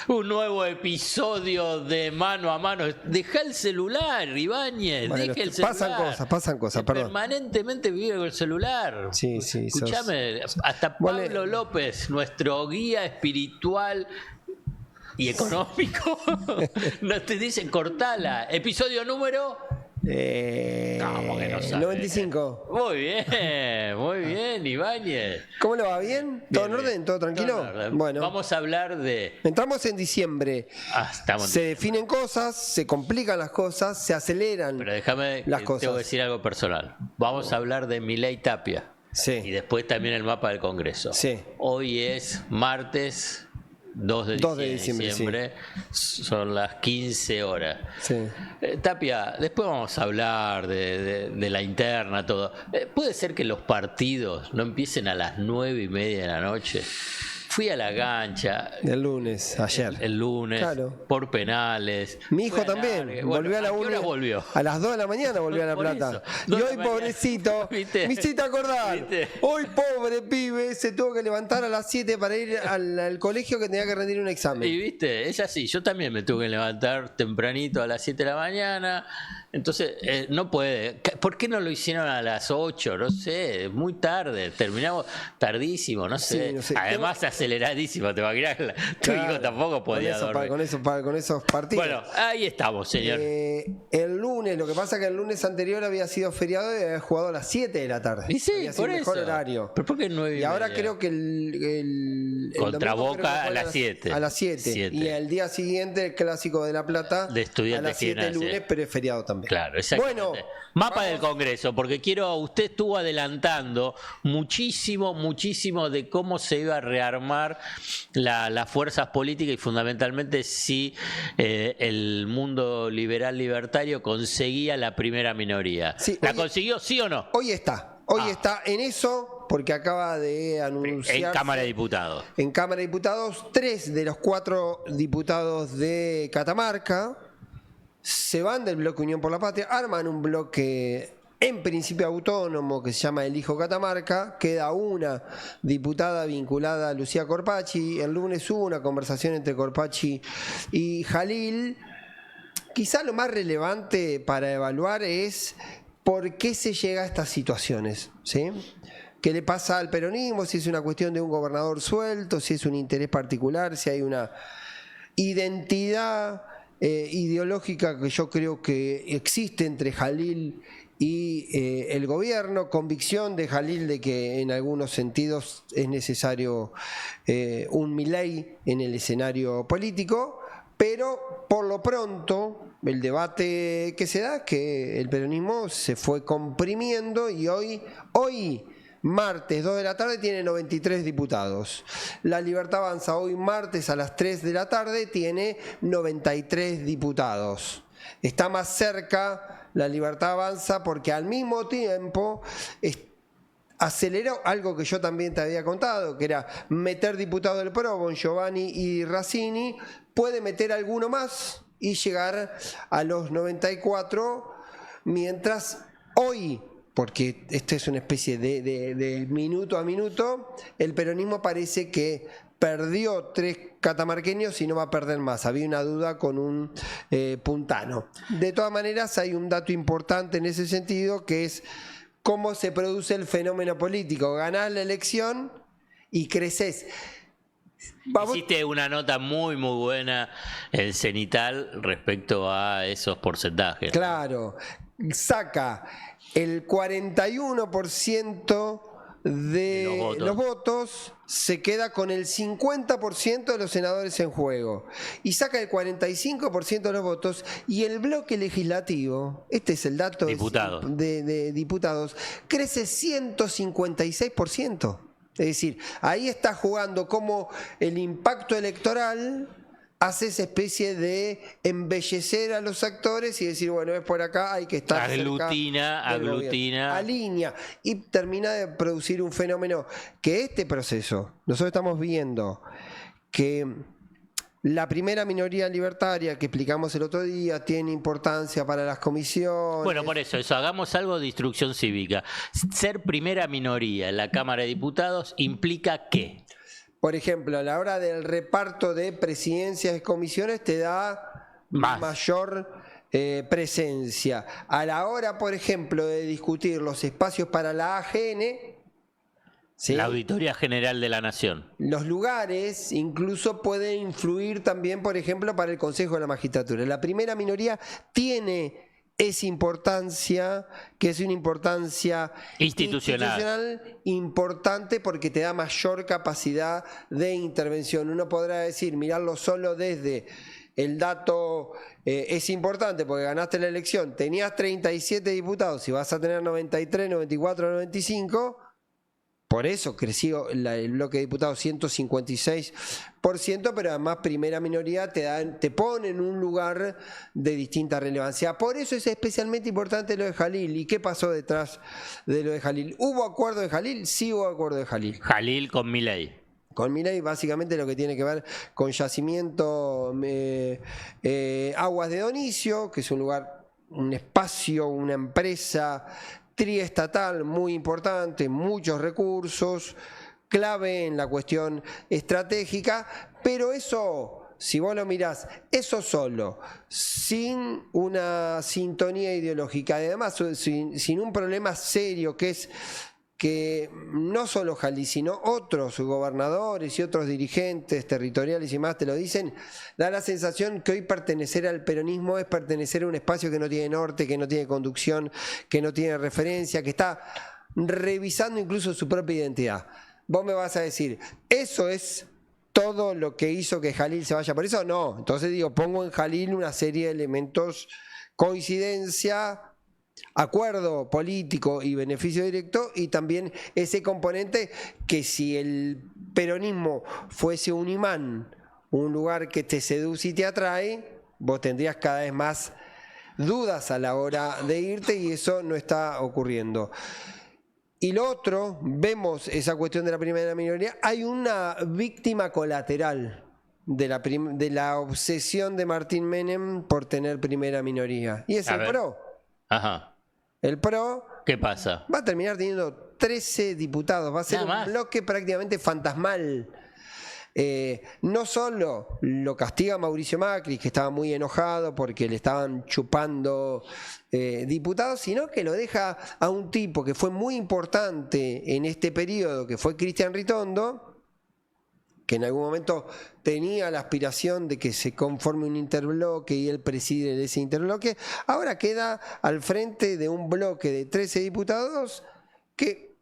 Un nuevo episodio de Mano a Mano. Deja el celular, Ibáñez. Bueno, deja el celular. Pasan cosas, perdón. Permanentemente vive con el celular. Sí. Escúchame, hasta Pablo López, nuestro guía espiritual y económico, nos te dice, cortala. Episodio número... ¿Cómo que no sabe? 95. Muy bien, Ibáñez. ¿Cómo le va? ¿Bien? ¿Todo en orden? ¿Todo tranquilo? Todo en orden. Bueno. Vamos a hablar de... Entramos en diciembre. Se definen cosas, se complican las cosas, se aceleran. Pero déjame, las cosas. Tengo que decir algo personal. Vamos a hablar de Milei Tapia. Sí. Y después también el mapa del Congreso. Sí. Hoy es martes 2 de diciembre. Sí. Son las 15 horas. Sí. Tapia, después vamos a hablar de la interna, todo. ¿Puede ser que los partidos no empiecen a las 9:30 de la noche? Fui a la cancha. El lunes, ayer. El lunes, claro. Por penales. Mi hijo también. Volvió a la 1. Volvió? A las 2 de la mañana volvió a La Plata. Y hoy, pobrecito, me hiciste acordar. ¿Viste? Hoy, pobre pibe, se tuvo que levantar a las 7 para ir al colegio que tenía que rendir un examen. Y viste, es así. Yo también me tuve que levantar tempranito a las 7 de la mañana. Entonces, no puede. ¿Por qué no lo hicieron a las 8? No sé, muy tarde. Terminamos tardísimo, no sé. Sí, no sé. Además, aceleradísimo, te imaginas. Tu hijo tampoco podía dormir. Con esos partidos. Bueno, ahí estamos, señor. El lunes, lo que pasa es que el lunes anterior había sido feriado y había jugado a las 7 de la tarde. Y sí, había sido por mejor eso. horario. ¿Pero por qué 9:30? Y ahora creo que el contra domingo Boca a las 7. A las 7. Y el día siguiente el clásico de La Plata de Estudiantes a las 7 el lunes, pero es feriado también. Claro, exactamente. Bueno, mapa del Congreso, porque usted estuvo adelantando muchísimo de cómo se iba a rearmar las fuerzas políticas y fundamentalmente si el mundo liberal libertario conseguía la primera minoría. Sí, ¿la consiguió, sí o no? Hoy está en eso, porque acaba de anunciar en Cámara de Diputados. En Cámara de Diputados, 3 de los 4 diputados de Catamarca se van del bloque Unión por la Patria, arman un bloque en principio autónomo que se llama Elijo Catamarca. Queda una diputada vinculada a Lucía Corpacci. El lunes hubo una conversación entre Corpacci y Jalil. Quizá lo más relevante para evaluar es por qué se llega a estas situaciones, ¿sí? ¿Qué le pasa al peronismo? Si es una cuestión de un gobernador suelto, si es un interés particular, si hay una identidad ideológica que yo creo que existe entre Jalil y el gobierno, convicción de Jalil de que en algunos sentidos es necesario un Milei en el escenario político, pero por lo pronto el debate que se da es que el peronismo se fue comprimiendo y hoy martes 2 de la tarde tiene 93 diputados. La Libertad Avanza hoy martes a las 3 de la tarde tiene 93 diputados. Está más cerca la Libertad Avanza porque al mismo tiempo aceleró algo que yo también te había contado, que era meter diputados del PRO, Bongiovanni y Razzini, puede meter alguno más y llegar a los 94, mientras hoy, porque esto es una especie de minuto a minuto, el peronismo parece que perdió 3 catamarqueños y no va a perder más. Había una duda con un puntano. De todas maneras, hay un dato importante en ese sentido, que es cómo se produce el fenómeno político. Ganás la elección y creces. Hiciste una nota muy buena en Cenital respecto a esos porcentajes. Claro, saca el 41% de los votos, se queda con el 50% de los senadores en juego y saca el 45% de los votos, y el bloque legislativo, este es el dato de diputados, crece 156%. Es decir, ahí está jugando como el impacto electoral hace esa especie de embellecer a los actores y decir, bueno, es por acá, hay que estar aglutina, alinea, y termina de producir un fenómeno que este proceso, nosotros estamos viendo que la primera minoría libertaria que explicamos el otro día tiene importancia para las comisiones. Bueno, por eso, hagamos algo de instrucción cívica. Ser primera minoría en la Cámara de Diputados implica ¿qué? por ejemplo, a la hora del reparto de presidencias y comisiones te da mayor presencia. A la hora, por ejemplo, de discutir los espacios para la AGN, ¿sí?, la Auditoría General de la Nación, los lugares incluso pueden influir también, por ejemplo, para el Consejo de la Magistratura. La primera minoría tiene esa importancia, que es una importancia institucional importante, porque te da mayor capacidad de intervención. Uno podrá decir, mirarlo solo desde el dato, es importante porque ganaste la elección, tenías 37 diputados y vas a tener 93, 94, 95. Por eso creció el bloque de diputados 156%, pero además primera minoría te pone en un lugar de distinta relevancia. Por eso es especialmente importante lo de Jalil. ¿Y qué pasó detrás de lo de Jalil? ¿Hubo acuerdo de Jalil? Sí hubo acuerdo de Jalil. Jalil con Milei. Con Milei, básicamente lo que tiene que ver con yacimiento Aguas de Donicio, que es un lugar, un espacio, una empresa triestatal muy importante, muchos recursos, clave en la cuestión estratégica, pero eso, si vos lo mirás, eso solo, sin una sintonía ideológica, además sin un problema serio que es que no solo Jalil, sino otros gobernadores y otros dirigentes territoriales y más te lo dicen, da la sensación que hoy pertenecer al peronismo es pertenecer a un espacio que no tiene norte, que no tiene conducción, que no tiene referencia, que está revisando incluso su propia identidad. Vos me vas a decir, ¿eso es todo lo que hizo que Jalil se vaya por eso? No, entonces digo, pongo en Jalil una serie de elementos, coincidencia, acuerdo político y beneficio directo, y también ese componente que si el peronismo fuese un imán, un lugar que te seduce y te atrae, vos tendrías cada vez más dudas a la hora de irte, y eso no está ocurriendo. Y lo otro, vemos esa cuestión de la primera minoría, hay una víctima colateral de la obsesión de Martín Menem por tener primera minoría, y es el PRO. Ajá. El PRO, ¿qué pasa? Va a terminar teniendo 13 diputados, va a ser un bloque prácticamente fantasmal. No solo lo castiga Mauricio Macri, que estaba muy enojado porque le estaban chupando diputados, sino que lo deja a un tipo que fue muy importante en este periodo, que fue Cristian Ritondo, que en algún momento tenía la aspiración de que se conforme un interbloque y él preside ese interbloque, ahora queda al frente de un bloque de 13 diputados que,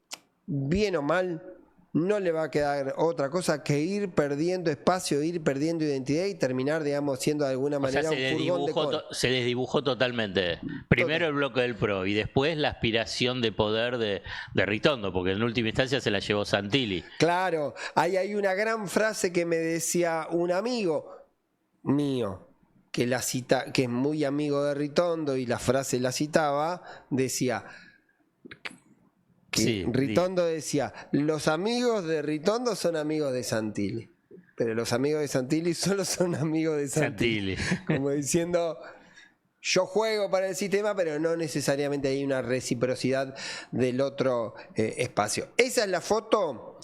bien o mal, no le va a quedar otra cosa que ir perdiendo espacio, ir perdiendo identidad y terminar, digamos, siendo de alguna manera un furgón de cola. Se desdibujó totalmente. Primero el bloque del PRO y después la aspiración de poder de Ritondo, porque en última instancia se la llevó Santilli. Claro, ahí hay una gran frase que me decía un amigo mío, que la cita, que es muy amigo de Ritondo, y la frase la citaba, decía... Sí, Ritondo decía, los amigos de Ritondo son amigos de Santilli, pero los amigos de Santilli solo son amigos de Santilli. Como diciendo, yo juego para el sistema, pero no necesariamente hay una reciprocidad del otro espacio. Esa es la foto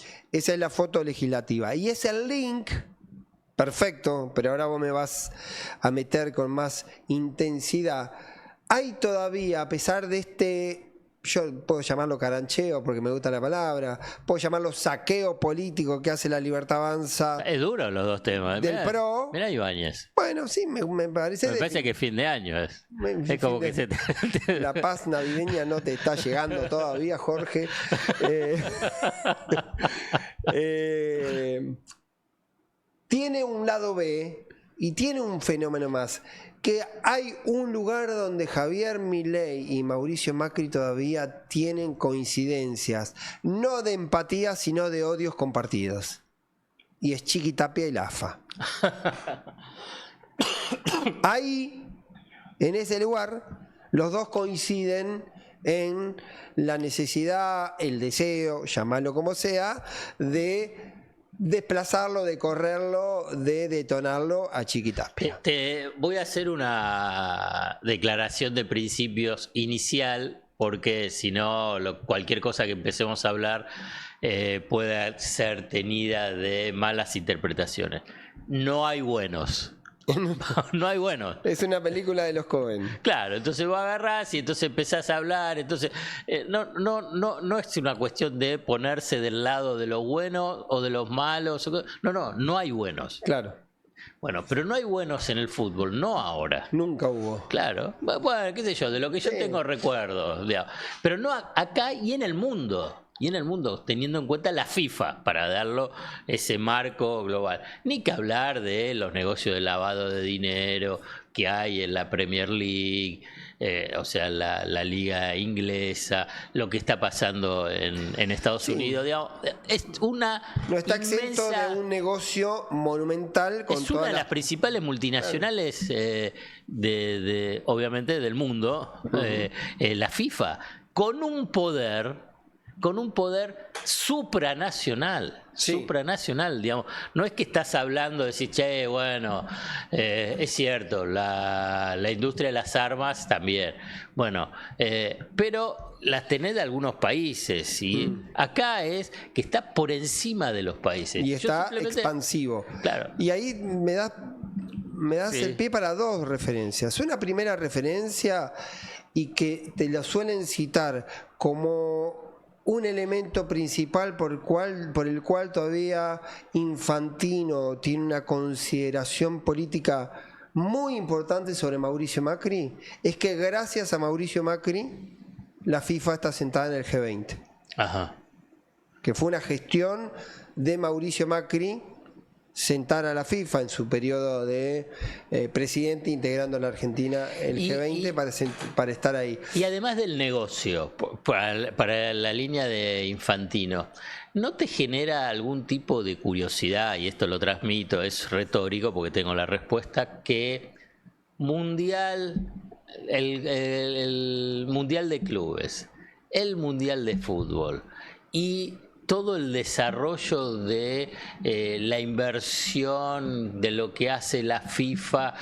legislativa, y es el link perfecto, pero ahora vos me vas a meter con más intensidad. Hay todavía, a pesar de este... Yo puedo llamarlo carancheo porque me gusta la palabra, puedo llamarlo saqueo político que hace la Libertad Avanza. Es duro los dos temas. Del PRO. Mirá Ibáñez. Bueno, sí, me parece. Me parece que fin de año es. Es como que la paz navideña no te está llegando todavía, Jorge. Tiene un lado B y tiene un fenómeno más, que hay un lugar donde Javier Milei y Mauricio Macri todavía tienen coincidencias, no de empatía, sino de odios compartidos. Y es Chiquitapia y la AFA. Ahí, en ese lugar, los dos coinciden en la necesidad, el deseo, llamarlo como sea, de desplazarlo, de correrlo, de detonarlo a Chiquitapia. Voy a hacer una declaración de principios inicial porque si no, cualquier cosa que empecemos a hablar puede ser tenida de malas interpretaciones. No hay buenos. No hay buenos. Es una película de los Coen. Claro, entonces vos agarrás y entonces empezás a hablar. Entonces, no es una cuestión de ponerse del lado de los buenos o de los malos. No hay buenos. Claro. Bueno, pero no hay buenos en el fútbol, no ahora. Nunca hubo. Claro, bueno, qué sé yo, de lo que yo tengo recuerdos, digamos. Pero no acá y en el mundo. Y en el mundo, teniendo en cuenta la FIFA, para darlo ese marco global. Ni que hablar de los negocios de lavado de dinero que hay en la Premier League, o sea, la liga inglesa, lo que está pasando en Estados Unidos. Digamos, es una no está inmensa, exento de un negocio monumental. Es una de las principales multinacionales, obviamente, del mundo, la FIFA, con un poder supranacional, digamos. No es que estás hablando de decir, che, bueno, es cierto, la industria de las armas también, bueno, pero las tenés de algunos países, y acá es que está por encima de los países. Y está expansivo. Claro. Y ahí me das el pie para dos referencias. Una primera referencia, y que te la suelen citar como un elemento principal por el cual todavía Infantino tiene una consideración política muy importante sobre Mauricio Macri, es que gracias a Mauricio Macri la FIFA está sentada en el G20. Ajá. Que fue una gestión de Mauricio Macri sentar a la FIFA en su periodo de presidente, integrando a la Argentina el G20 para estar ahí. Y además del negocio, para la línea de Infantino, ¿no te genera algún tipo de curiosidad? Y esto lo transmito, es retórico porque tengo la respuesta, que el Mundial de Clubes, el Mundial de Fútbol y todo el desarrollo de la inversión de lo que hace la FIFA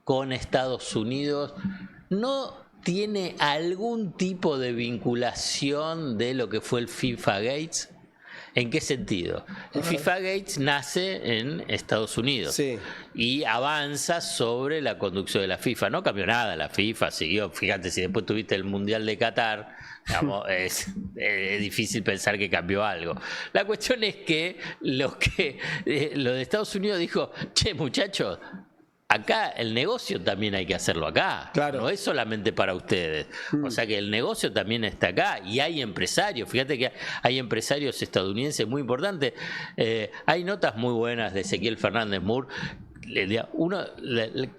con Estados Unidos, ¿no tiene algún tipo de vinculación de lo que fue el FIFA Gates? ¿En qué sentido? El FIFA Gates nace en Estados Unidos, sí, y avanza sobre la conducción de la FIFA. No cambió nada la FIFA, siguió. Fíjate, si después tuviste el Mundial de Qatar, digamos, es difícil pensar que cambió algo. La cuestión es que lo de Estados Unidos dijo, che, muchachos, acá el negocio también hay que hacerlo acá, claro. No es solamente para ustedes. O sea que el negocio también está acá y hay empresarios. Fíjate que hay empresarios estadounidenses muy importantes. Hay notas muy buenas de Ezequiel Fernández Moore.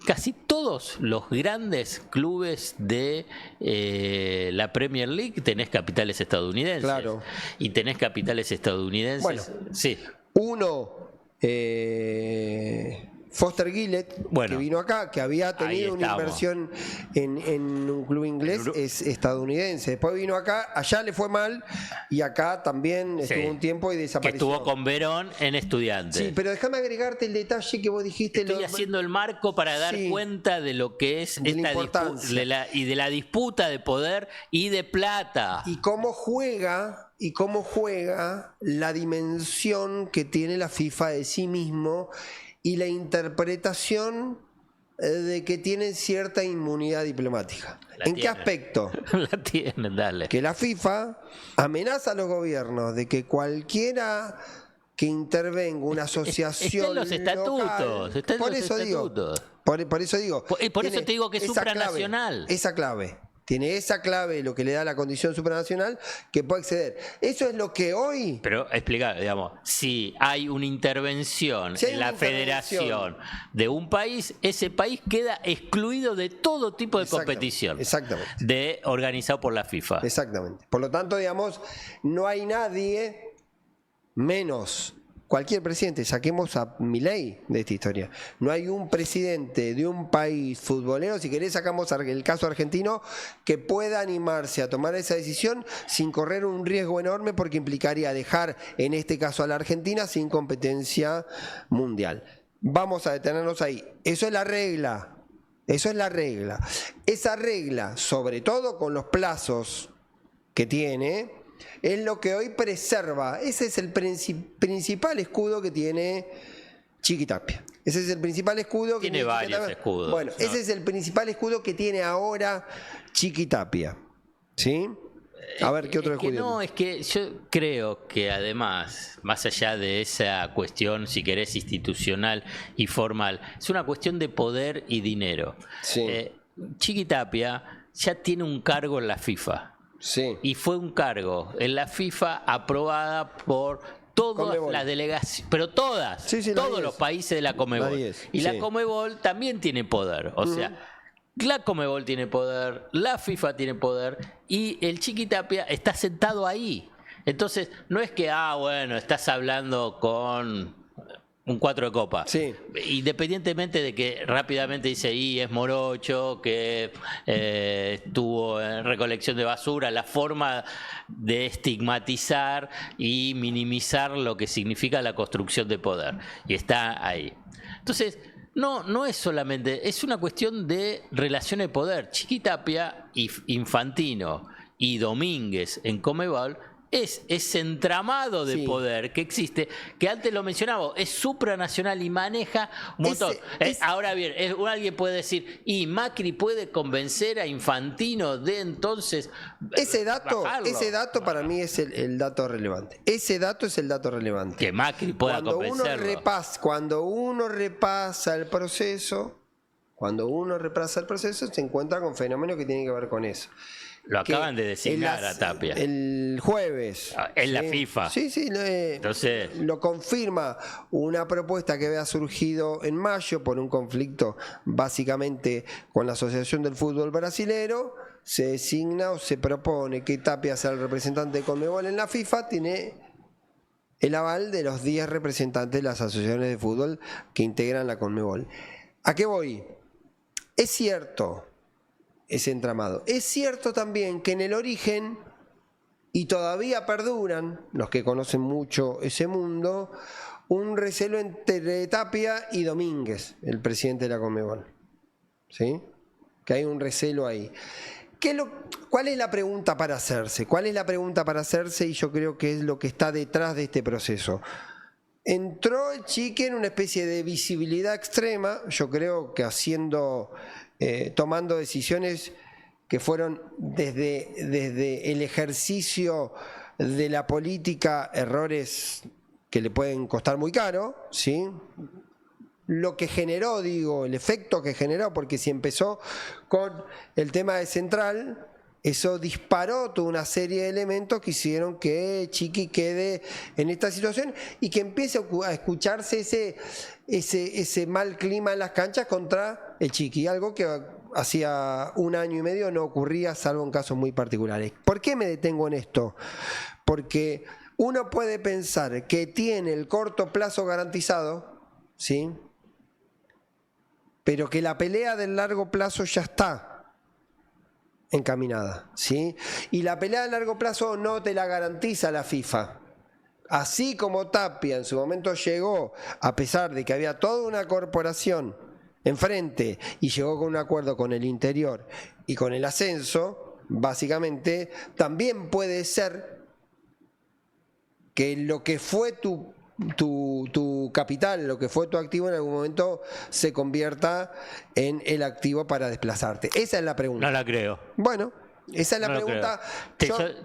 Casi todos los grandes clubes de la Premier League tenés capitales estadounidenses. Claro. Y tenés capitales estadounidenses. Bueno, sí. Uno... Foster Gillett, que vino acá, que había tenido una inversión en un club inglés, es estadounidense. Después vino acá, allá le fue mal, y acá también estuvo un tiempo y desapareció. Que estuvo con Verón en Estudiantes. Sí, pero déjame agregarte el detalle que vos dijiste. Estoy haciendo el marco para dar cuenta de lo que es esta disputa, y de la disputa de poder y de plata. Y cómo juega la dimensión que tiene la FIFA de sí mismo, y la interpretación de que tienen cierta inmunidad diplomática. ¿En qué aspecto? La tienen, dale. Que la FIFA amenaza a los gobiernos de que cualquiera que intervenga una asociación está en los estatutos. Local, está en por los eso estatutos. Digo, por eso digo. Por eso te digo que es supranacional. Esa clave. Tiene esa clave, lo que le da la condición supranacional, que puede acceder. Eso es lo que hoy... Pero explicar, digamos, si hay una intervención en la federación de un país, ese país queda excluido de todo tipo de competición. Exactamente. Organizado por la FIFA. Exactamente. Por lo tanto, digamos, no hay nadie menos... Cualquier presidente, saquemos a Milei de esta historia. No hay un presidente de un país futbolero, si querés sacamos el caso argentino, que pueda animarse a tomar esa decisión sin correr un riesgo enorme, porque implicaría dejar, en este caso, a la Argentina sin competencia mundial. Vamos a detenernos ahí. Eso es la regla. Esa regla, sobre todo con los plazos que tiene es lo que hoy preserva. Ese es el principal escudo que tiene Chiqui Tapia. Ese es el principal escudo que tiene varios escudos. Bueno, ¿no? ese es el principal escudo que tiene ahora Chiqui Tapia. ¿Sí? A ver, ¿qué otro escudo? No, es que yo creo que además, más allá de esa cuestión, si querés, institucional y formal, es una cuestión de poder y dinero. Sí. Chiqui Tapia ya tiene un cargo en la FIFA. Sí. Y fue un cargo en la FIFA aprobada por todas Conmebol. las delegaciones, pero todas, Sí, todos los países de la Conmebol. Y sí. la Conmebol también tiene poder, o sea, la Conmebol tiene poder, la FIFA tiene poder y el Chiqui Tapia está sentado ahí. Entonces, no es que, bueno, estás hablando con un 4 de copa. Sí. Independientemente de que rápidamente dice, es morocho, que estuvo en recolección de basura, la forma de estigmatizar y minimizar lo que significa la construcción de poder. Y está ahí. Entonces, no es solamente, es una cuestión de relación de poder. Chiqui Tapia, Infantino y Domínguez en Conmebol es ese entramado de poder que existe, que antes lo mencionaba, es supranacional y maneja un montón. Ahora bien, alguien puede decir, y Macri puede convencer a Infantino de entonces ese dato bajarlo. para mí es el dato relevante. Ese dato es el dato relevante. Que Macri pueda convencerlo. Cuando uno repasa el proceso, se encuentra con fenómenos que tienen que ver con eso. Lo acaban de designar a Tapia. El jueves. En la FIFA. Sí. Entonces, lo confirma una propuesta que había surgido en mayo por un conflicto básicamente con la Asociación del Fútbol Brasilero. Se designa o se propone que Tapia sea el representante de Conmebol en la FIFA. Tiene el aval de los 10 representantes de las asociaciones de fútbol que integran la Conmebol. ¿A qué voy? Es cierto ese entramado. Es cierto también que en el origen, y todavía perduran, los que conocen mucho ese mundo, un recelo entre Tapia y Domínguez, el presidente de la Conmebol. ¿Sí? Que hay un recelo ahí. ¿Cuál es la pregunta para hacerse? Y yo creo que es lo que está detrás de este proceso. Entró el Chiqui en una especie de visibilidad extrema, yo creo que tomando decisiones que fueron desde el ejercicio de la política, errores que le pueden costar muy caro, ¿sí? Lo que generó, el efecto que generó, porque si empezó con el tema de Central, eso disparó toda una serie de elementos que hicieron que Chiqui quede en esta situación y que empiece a escucharse ese mal clima en las canchas contra el Chiqui, algo que hacía 1 año y medio no ocurría, salvo en casos muy particulares. ¿Por qué me detengo en esto? Porque uno puede pensar que tiene el corto plazo garantizado, ¿sí? Pero que la pelea del largo plazo ya está encaminada, ¿sí? Y la pelea de largo plazo no te la garantiza la FIFA. Así como Tapia en su momento llegó, a pesar de que había toda una corporación enfrente y llegó con un acuerdo con el interior y con el ascenso, básicamente, también puede ser que lo que fue tu capital, lo que fue tu activo en algún momento se convierta en el activo para desplazarte. Esa es la pregunta. No la creo. Bueno, esa es la pregunta.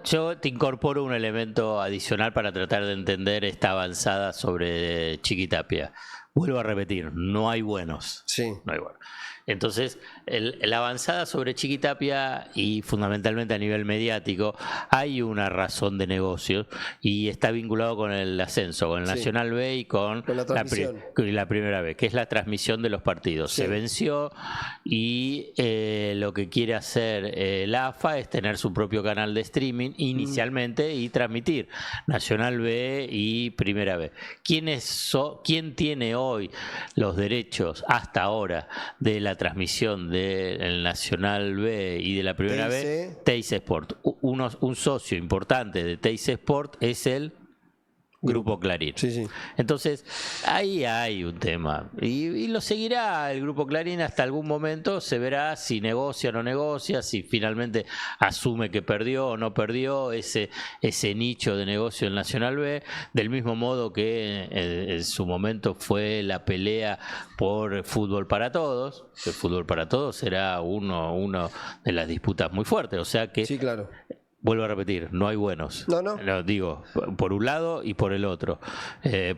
Yo te incorporo un elemento adicional para tratar de entender esta avanzada sobre Chiqui Tapia. Vuelvo a repetir, no hay buenos. Sí. No hay buenos. Entonces, la avanzada sobre Chiqui Tapia y fundamentalmente a nivel mediático, hay una razón de negocio y está vinculado con el ascenso, con el Nacional B y con la primera vez, que es la transmisión de los partidos. Sí. Se venció y lo que quiere hacer la AFA es tener su propio canal de streaming inicialmente y transmitir Nacional B y Primera B. ¿Quién tiene hoy los derechos hasta ahora de la transmisión del Nacional B y de la Primera B? Teis Sport. Un socio importante de Teis Sport es el Grupo Clarín. Sí, sí. Entonces, ahí hay un tema. Y lo seguirá el Grupo Clarín hasta algún momento. Se verá si negocia o no negocia, si finalmente asume que perdió o no perdió ese nicho de negocio en Nacional B. Del mismo modo que en su momento fue la pelea por Fútbol para Todos. El Fútbol para Todos será uno de las disputas muy fuertes. O sea que... Sí, claro. Vuelvo a repetir, no hay buenos. No. Lo digo, por un lado y por el otro.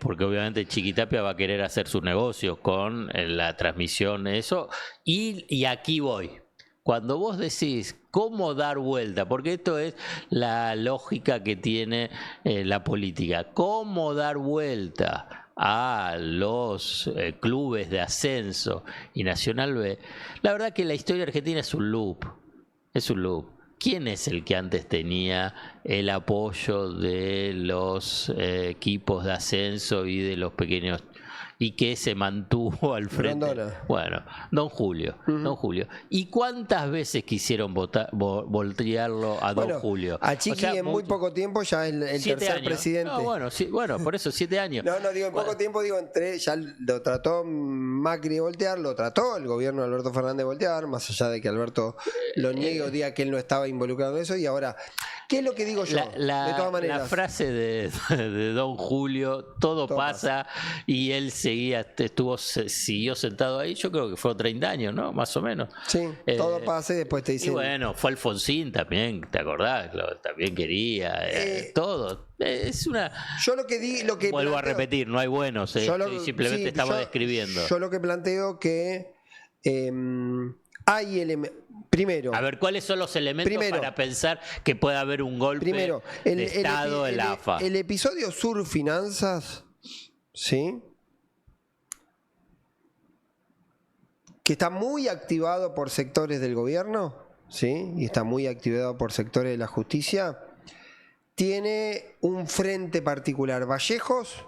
Porque obviamente Chiquitapia va a querer hacer sus negocios con la transmisión, eso. Y aquí voy. Cuando vos decís cómo dar vuelta, porque esto es la lógica que tiene la política, cómo dar vuelta a los clubes de ascenso y Nacional B, la verdad que la historia argentina es un loop. Es un loop. ¿Quién es el que antes tenía el apoyo de los equipos de ascenso y de los pequeños y que se mantuvo al frente? Grondona. Bueno, Don Julio. Don Julio. ¿Y cuántas veces quisieron voltearlo a Don Julio? A Chiqui en muy poco tiempo ya es el tercer años. presidente. No, bueno, por eso 7 años. No, digo, en poco tiempo, digo, ya lo trató Macri de voltear, lo trató el gobierno de Alberto Fernández de voltear, más allá de que Alberto lo niegue o diga que él no estaba involucrado en eso, y ahora, ¿qué es lo que digo yo? De todas maneras. La frase de Don Julio, todo pasa, y él siguió sentado ahí, yo creo que fue 30 años, ¿no? Más o menos. Sí, todo pasa y después te dicen... Y bueno, fue Alfonsín también, ¿te acordás? También quería, todo. Es una... Yo lo que Vuelvo planteo, a repetir, no hay buenos, simplemente estamos describiendo. Yo lo que planteo que hay primero... A ver, ¿cuáles son los elementos para pensar que puede haber un golpe de Estado en la AFA? El episodio Sur Finanzas, ¿sí? Que está muy activado por sectores del gobierno, ¿sí? Y está muy activado por sectores de la justicia, tiene un frente particular. Vallejos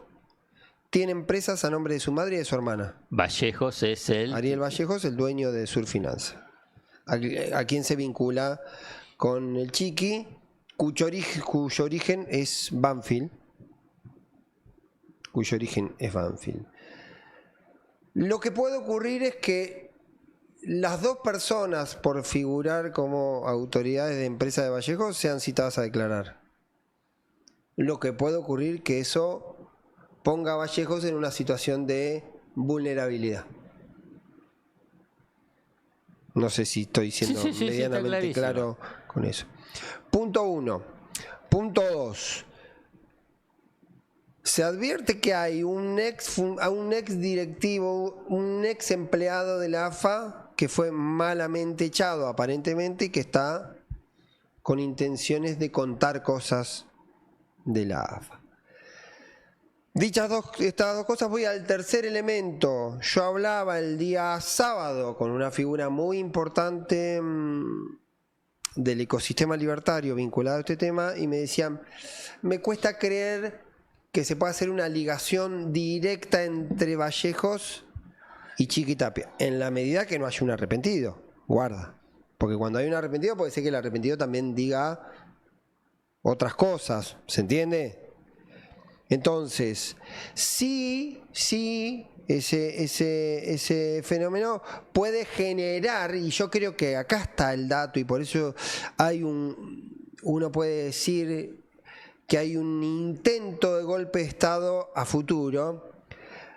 tiene empresas a nombre de su madre y de su hermana. Vallejos es Ariel Vallejos, el dueño de Sur Finanzas. A quien se vincula con el Chiqui, cuyo origen es Banfield. Lo que puede ocurrir es que las dos personas, por figurar como autoridades de empresa de Vallejos, sean citadas a declarar. Lo que puede ocurrir que eso ponga a Vallejos en una situación de vulnerabilidad. No sé si estoy siendo medianamente claro con eso. Punto 1. Punto 2. Se advierte que hay un ex directivo, un ex empleado de la AFA que fue malamente echado aparentemente y que está con intenciones de contar cosas de la AFA. Dichas estas dos cosas, voy al tercer elemento. Yo hablaba el día sábado con una figura muy importante del ecosistema libertario vinculado a este tema y me decían, me cuesta creer que se pueda hacer una ligación directa entre Vallejos y Chiquitapia, en la medida que no haya un arrepentido. Guarda, porque cuando hay un arrepentido puede ser que el arrepentido también diga otras cosas, ¿se entiende? Entonces, sí, ese fenómeno puede generar, y yo creo que acá está el dato, y por eso uno puede decir que hay un intento de golpe de Estado a futuro,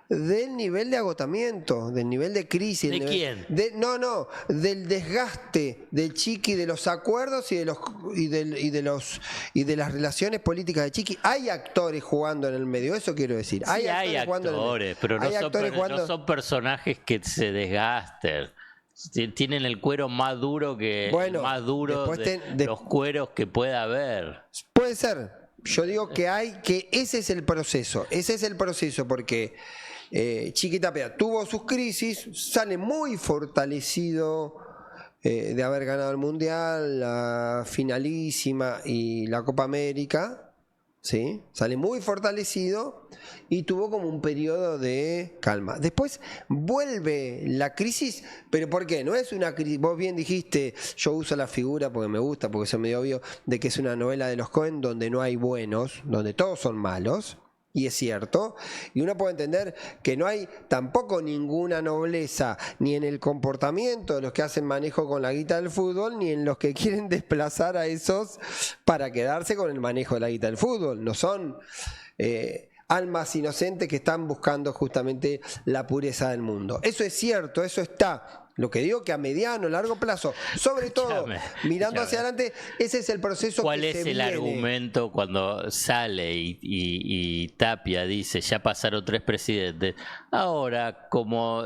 del nivel de agotamiento, del nivel de crisis. ¿De quién? Del desgaste del Chiqui, de los acuerdos y de las relaciones políticas de Chiqui. Hay actores jugando en el medio, eso quiero decir. Sí, hay actores, pero no son personajes que se desgasten. Tienen el cuero más duro que los cueros que pueda haber. Puede ser. Yo digo que ese es el proceso. Ese es el proceso porque Chiquitapia tuvo sus crisis, sale muy fortalecido de haber ganado el Mundial, la finalísima y la Copa América, ¿sí? Sale muy fortalecido y tuvo como un periodo de calma. Después vuelve la crisis, pero ¿por qué? No es una crisis, vos bien dijiste, yo uso la figura porque me gusta, porque es medio obvio, de que es una novela de los Coen donde no hay buenos, donde todos son malos, y es cierto, y uno puede entender que no hay tampoco ninguna nobleza ni en el comportamiento de los que hacen manejo con la guita del fútbol, ni en los que quieren desplazar a esos para quedarse con el manejo de la guita del fútbol. No son almas inocentes que están buscando justamente la pureza del mundo. Eso es cierto, eso está. Lo que digo que a mediano, largo plazo, sobre todo mirando hacia adelante, ese es el proceso. ¿Cuál que es se el viene. argumento cuando sale y Tapia dice, ya pasaron 3 presidentes? Ahora, como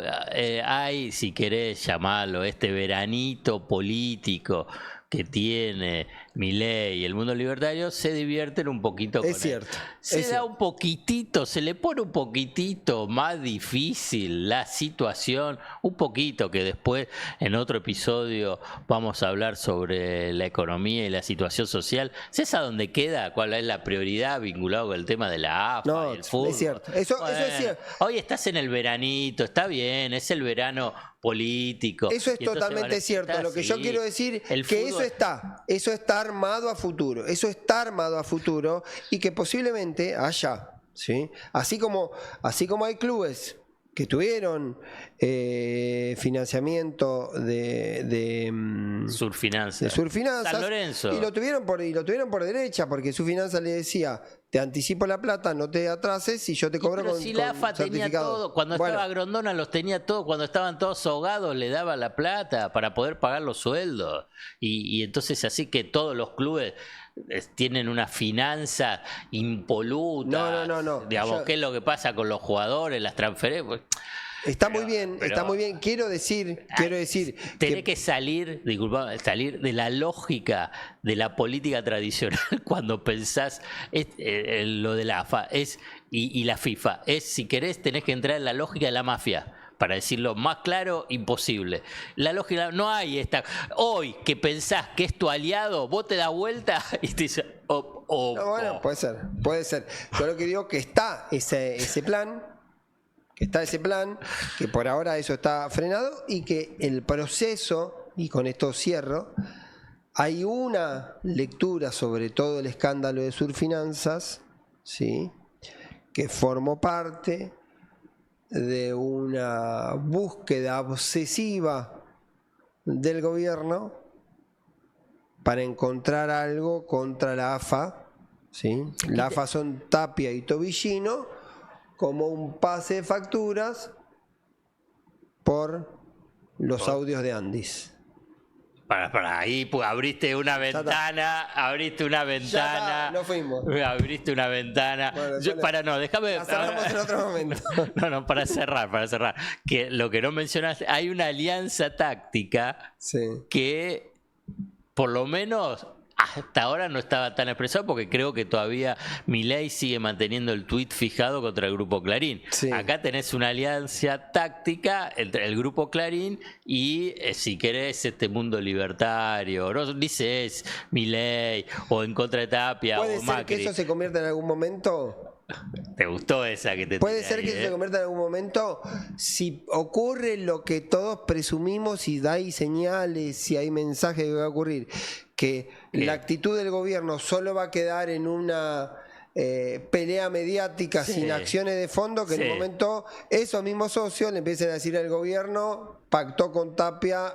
hay, si querés llamarlo, este veranito político que tiene Milei y el mundo libertario, se divierten un poquito con Es cierto. Se da un poquitito, se le pone un poquitito más difícil la situación, un poquito, que después en otro episodio vamos a hablar sobre la economía y la situación social. ¿Sabes a dónde queda? ¿Cuál es la prioridad vinculado con el tema de la AFA y el fútbol? Es cierto. Eso es cierto. Hoy estás en el veranito, está bien, es el verano político. Eso es totalmente cierto. Lo que yo quiero decir es que eso está armado a futuro. Eso está armado a futuro y que posiblemente haya, ¿sí? Así como hay clubes que tuvieron financiamiento de Surfinanzas. San Lorenzo. Y lo tuvieron por derecha, porque Surfinanzas le decía: te anticipo la plata, no te atrases y yo te cobro con si la AFA tenía todo, cuando estaba Grondona los tenía todo, cuando estaban todos ahogados le daba la plata para poder pagar los sueldos. Y entonces así que todos los clubes tienen una finanza impoluta. No. Digamos, ¿qué es lo que pasa con los jugadores, las transferencias? Está muy bien. Quiero decir tenés que salir de la lógica de la política tradicional cuando pensás lo de la AFA y la FIFA. Si querés, tenés que entrar en la lógica de la mafia. Para decirlo más claro, imposible. La lógica, no hay esta. Hoy que pensás que es tu aliado, vos te das vuelta y te dices, bueno, puede ser. Yo lo que digo que está ese plan, que por ahora eso está frenado y que el proceso, y con esto cierro, hay una lectura sobre todo el escándalo de Surfinanzas, ¿sí?, que formó parte de una búsqueda obsesiva del gobierno para encontrar algo contra la AFA, ¿sí? La AFA son Tapia y Tobillino, como un pase de facturas por los audios de Andis. Para ahí pues, abriste una ventana. No fuimos. Abriste una ventana. Bueno, déjame. La cerramos en otro momento. No, para cerrar. Que lo que no mencionaste, hay una alianza táctica que por lo menos hasta ahora no estaba tan expresado, porque creo que todavía Milei sigue manteniendo el tuit fijado contra el Grupo Clarín. Sí. Acá tenés una alianza táctica entre el Grupo Clarín y, si querés, este mundo libertario. No dices Milei o en contra de Tapia o Macri. ¿Puede ser que eso se convierta en algún momento? ¿Te gustó esa que te Puede ser que eso se convierta en algún momento si ocurre lo que todos presumimos y hay señales, si hay mensajes que va a ocurrir, que la actitud del gobierno solo va a quedar en una pelea mediática sin acciones de fondo, que en un momento esos mismos socios le empiecen a decir al gobierno: pactó con Tapia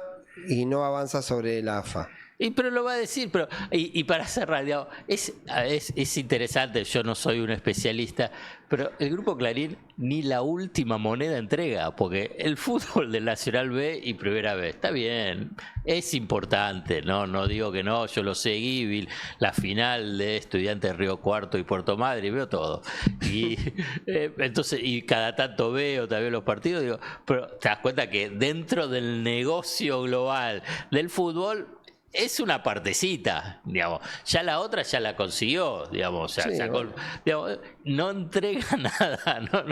y no avanza sobre la AFA. Pero lo va a decir, y para cerrar, digamos, es interesante. Yo no soy un especialista, pero el Grupo Clarín ni la última moneda entrega, porque el fútbol del Nacional B y Primera B está bien, es importante, no digo que no. Yo lo seguí, vi la final de Estudiantes de Río Cuarto y Puerto Madryn, veo todo, y entonces, y cada tanto veo también los partidos, digo, pero te das cuenta que dentro del negocio global del fútbol es una partecita, digamos. Ya la otra ya la consiguió, digamos. Digamos, no entrega nada. No.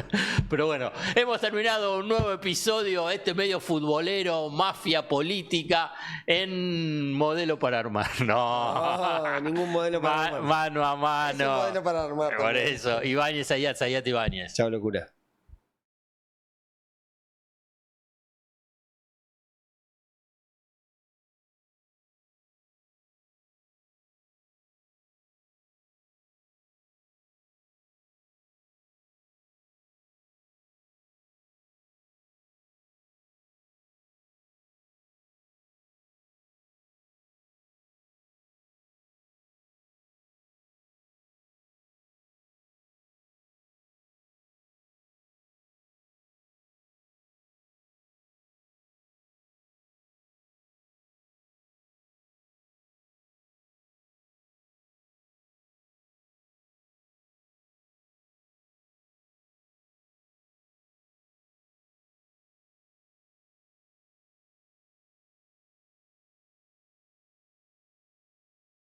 Pero bueno, hemos terminado un nuevo episodio, medio futbolero, mafia política, en Modelo para Armar. No, ningún modelo para armar. Mano a mano. Es un modelo para armar. Por eso, Ibáñez, Zayat Ibáñez. Chao, locura.